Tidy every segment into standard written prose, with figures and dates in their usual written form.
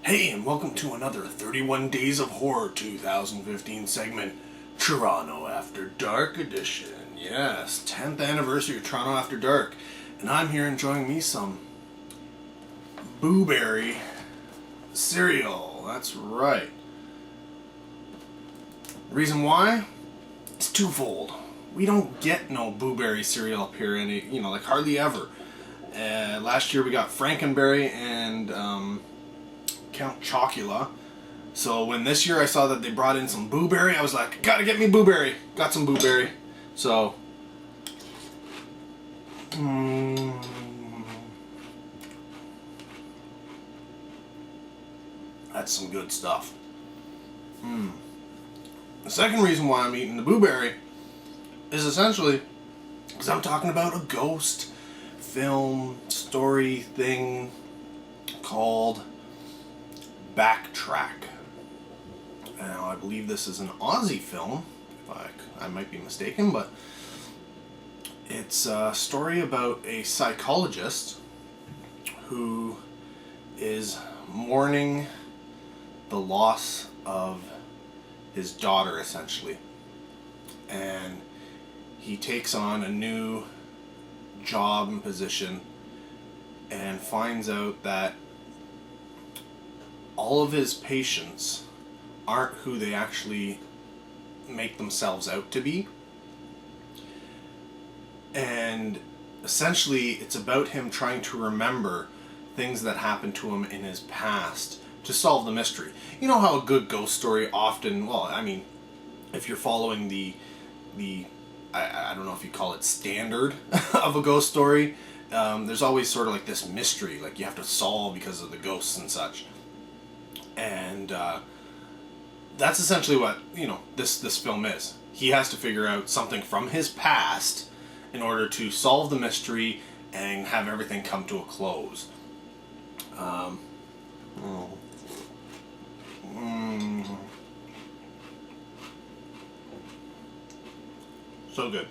Hey, and welcome to another 31 Days of Horror 2015 segment, Toronto After Dark edition. Yes, 10th anniversary of Toronto After Dark. And I'm here enjoying me some blueberry cereal. That's right. The reason why? It's twofold. We don't get no blueberry cereal up here, like hardly ever. Last year we got Frankenberry and Count Chocula. So when this year I saw that they brought in some blueberry, I was like, gotta get me blueberry. Got some blueberry. So that's some good stuff. The second reason why I'm eating the blueberry is essentially because I'm talking about a ghost film story thing called Backtrack. Now, I believe this is an Aussie film. I might be mistaken, but it's a story about a psychologist who is mourning the loss of his daughter, essentially. And he takes on a new job and position and finds out that all of his patients aren't who they actually make themselves out to be. And essentially it's about him trying to remember things that happened to him in his past to solve the mystery. You know how a good ghost story often, if you're following the I don't know if you call it standard of a ghost story, there's always sort of like this mystery, like you have to solve because of the ghosts and such. And that's essentially what, this film is. He has to figure out something from his past in order to solve the mystery and have everything come to a close. So good.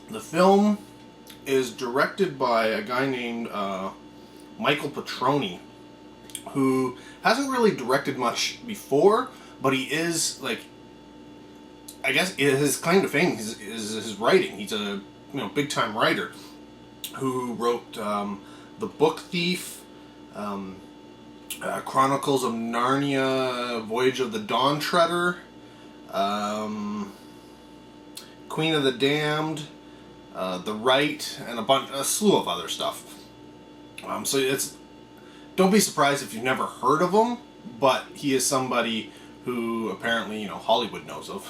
The film is directed by a guy named Michael Petroni, who hasn't really directed much before, but he is, I guess his claim to fame is his writing. He's a big time writer who wrote The Book Thief, Chronicles of Narnia, Voyage of the Dawn Treader, Queen of the Damned, The Right, and a slew of other stuff. So don't be surprised if you've never heard of him, but he is somebody who apparently, Hollywood knows of.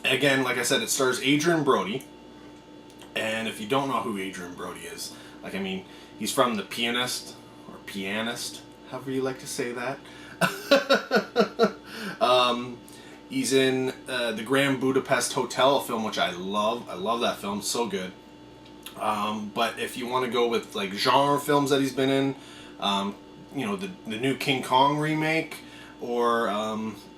Again, like I said, it stars Adrien Brody. And if you don't know who Adrien Brody is, he's from The Pianist, or Pianist, however you like to say that. He's in The Grand Budapest Hotel, a film which I love. I love that film, so good. But if you want to go with genre films that he's been in, the new King Kong remake, or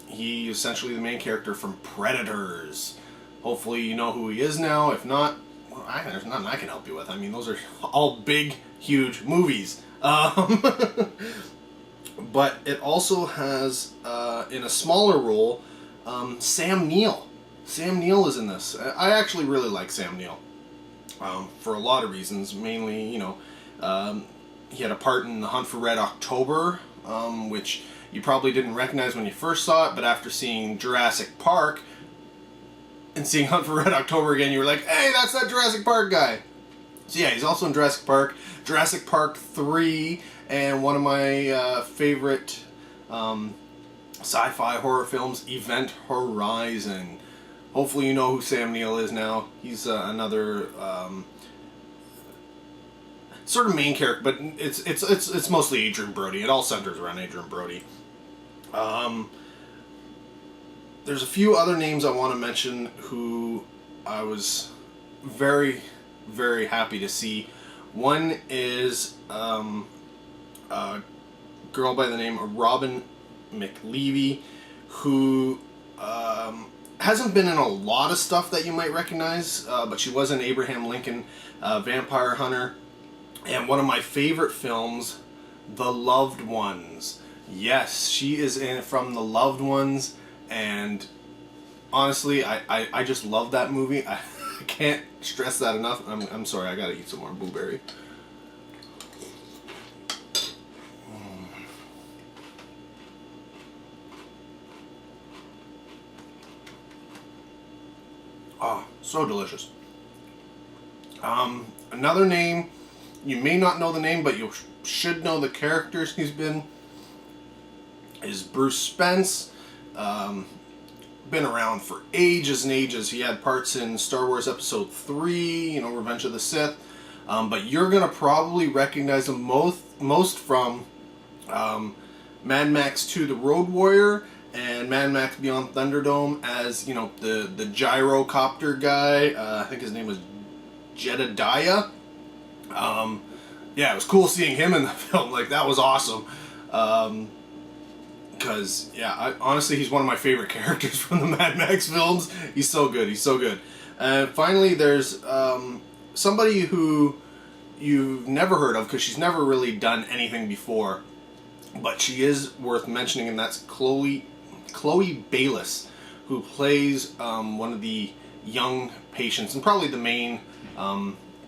he essentially the main character from Predators. Hopefully you know who he is now. If not, there's nothing I can help you with. Those are all big, huge movies. But it also has, in a smaller role, Sam Neill. Sam Neill is in this. I actually really like Sam Neill. For a lot of reasons. Mainly, he had a part in The Hunt for Red October, which you probably didn't recognize when you first saw it, but after seeing Jurassic Park and seeing Hunt for Red October again, you were like, hey, that's that Jurassic Park guy. So yeah, he's also in Jurassic Park 3, and one of my favorite sci-fi horror films, Event Horizon. Hopefully you know who Sam Neill is now. He's another sort of main character, but it's mostly Adrien Brody. It all centers around Adrien Brody. There's a few other names I want to mention who I was very, very happy to see. One is a girl by the name of Robin McLeavy, who hasn't been in a lot of stuff that you might recognize, but she was in Abraham Lincoln, Vampire Hunter, And one of my favorite films, The Loved Ones. Yes, she is in from The Loved Ones, and honestly, I just love that movie. I can't stress that enough. I'm sorry, I gotta eat some more blueberry. Oh, so delicious. Another name, you may not know the name, but you should know the characters he's been, is Bruce Spence. Been around for ages and ages. He had parts in Star Wars Episode 3, you know, Revenge of the Sith. But you're going to probably recognize him most from Mad Max 2 The Road Warrior and Mad Max Beyond Thunderdome as, you know, the gyrocopter guy. I think his name was Jedediah. Yeah, it was cool seeing him in the film. Like, that was awesome. Because, yeah, honestly, he's one of my favorite characters from the Mad Max films. He's so good. He's so good. And finally, there's somebody who you've never heard of because she's never really done anything before. But she is worth mentioning, and that's Chloe Bayless, who plays one of the young patients, and probably the main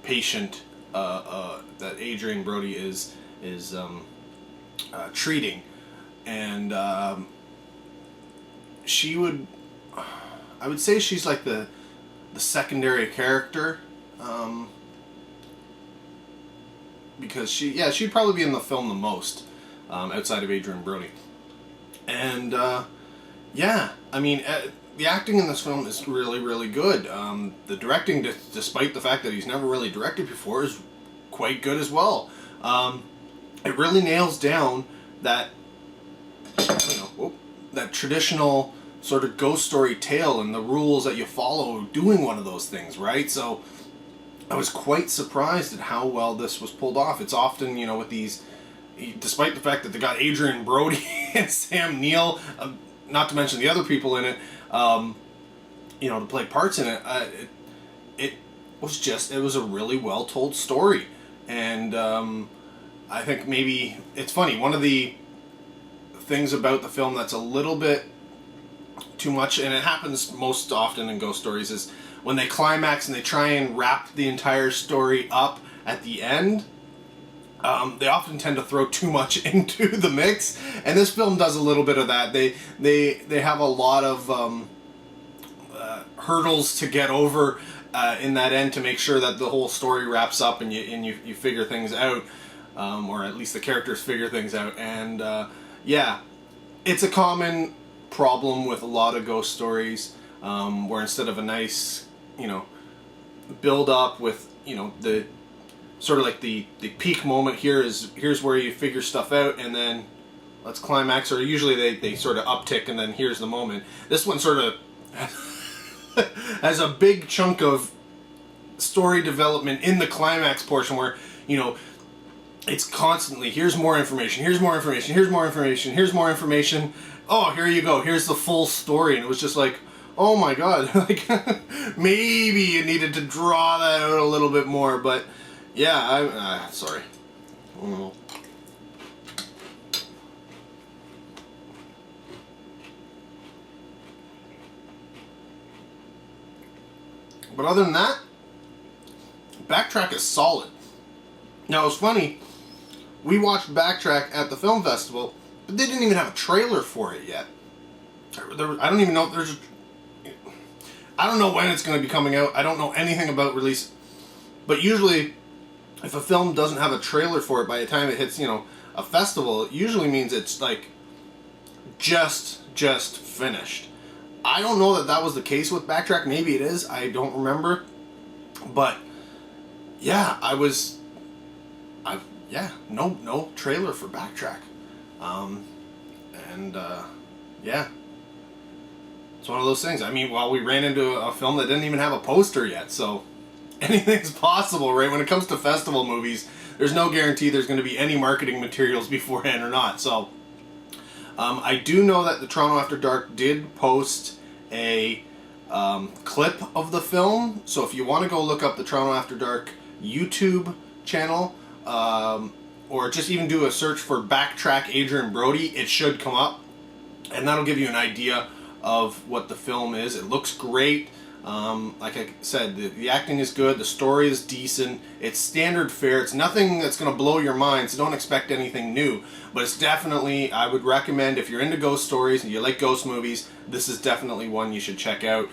patient that Adrien Brody is treating. And I would say she's like the secondary character, because she'd probably be in the film the most, outside of Adrien Brody. And yeah, I mean, the acting in this film is really, really good. The directing, despite the fact that he's never really directed before, is quite good as well. It really nails down that, that traditional sort of ghost story tale and the rules that you follow doing one of those things, right? So I was quite surprised at how well this was pulled off. It's often, you know, with these, despite the fact that they got Adrien Brody and Sam Neill, not to mention the other people in it, you know, to play parts in it, it was a really well told story. And I think maybe it's funny, one of the things about the film that's a little bit too much, and it happens most often in ghost stories, is when they climax and they try and wrap the entire story up at the end, they often tend to throw too much into the mix, and this film does a little bit of that. They have a lot of hurdles to get over in that end to make sure that the whole story wraps up and you figure things out, or at least the characters figure things out. And yeah, it's a common problem with a lot of ghost stories, where instead of a nice, you know, build up with, you know, the sort of like the peak moment, here's where you figure stuff out, and then let's climax, or usually they sort of uptick and then here's the moment. This one sort of has a big chunk of story development in the climax portion where, you know, it's constantly, here's more information, here's more information, here's more information, here's more information. Oh, here you go, here's the full story. And it was just like, oh my god, like maybe you needed to draw that out a little bit more, but yeah, sorry. Oh. But other than that, Backtrack is solid. Now, it's funny, we watched Backtrack at the film festival, but they didn't even have a trailer for it yet. I don't even know if there's I don't know when it's going to be coming out. I don't know anything about release. But usually, if a film doesn't have a trailer for it by the time it hits, you know, a festival, it usually means it's like just finished. I don't know that that was the case with Backtrack. Maybe it is. I don't remember. But yeah, no trailer for Backtrack. Yeah. It's one of those things. I mean, well, we ran into a film that didn't even have a poster yet, so anything's possible, right? When it comes to festival movies, there's no guarantee there's going to be any marketing materials beforehand or not. So, I do know that the Toronto After Dark did post a clip of the film, so if you want to go look up the Toronto After Dark YouTube channel, or just even do a search for Backtrack Adrien Brody. It should come up, and that'll give you an idea of what the film is. It looks great. Like I said, the acting is good, the story is decent, it's standard fare, it's nothing that's going to blow your mind, so don't expect anything new. But it's definitely, I would recommend, if you're into ghost stories and you like ghost movies, this is definitely one you should check out.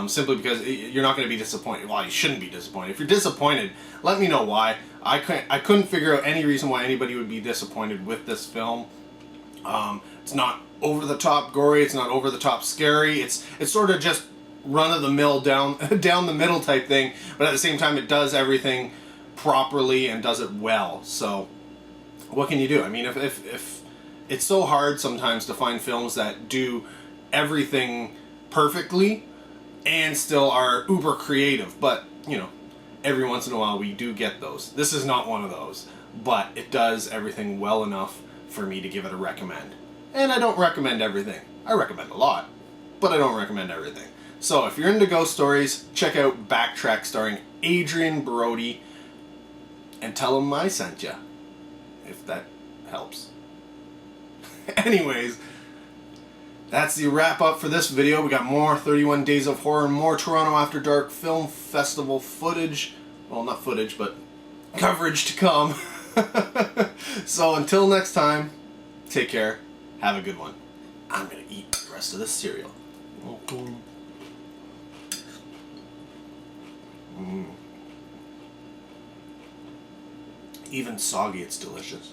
Simply because you're not going to be disappointed. Well, you shouldn't be disappointed. If you're disappointed, let me know why. I couldn't figure out any reason why anybody would be disappointed with this film. It's not over the top gory, it's not over the top scary, it's sort of just run-of-the-mill down the middle type thing, but at the same time it does everything properly and does it well. So what can you do? I mean, if it's so hard sometimes to find films that do everything perfectly and still are uber creative, but you know, every once in a while we do get those. This is not one of those, but it does everything well enough for me to give it a recommend. And I don't recommend everything. I recommend a lot, but I don't recommend everything. So if you're into ghost stories, check out Backtrack starring Adrien Brody, and tell him I sent you, if that helps. Anyways, that's the wrap up for this video. We got more 31 Days of Horror, more Toronto After Dark Film Festival footage. Well, not footage, but coverage to come. So until next time, take care. Have a good one. I'm going to eat the rest of this cereal. Even soggy, it's delicious.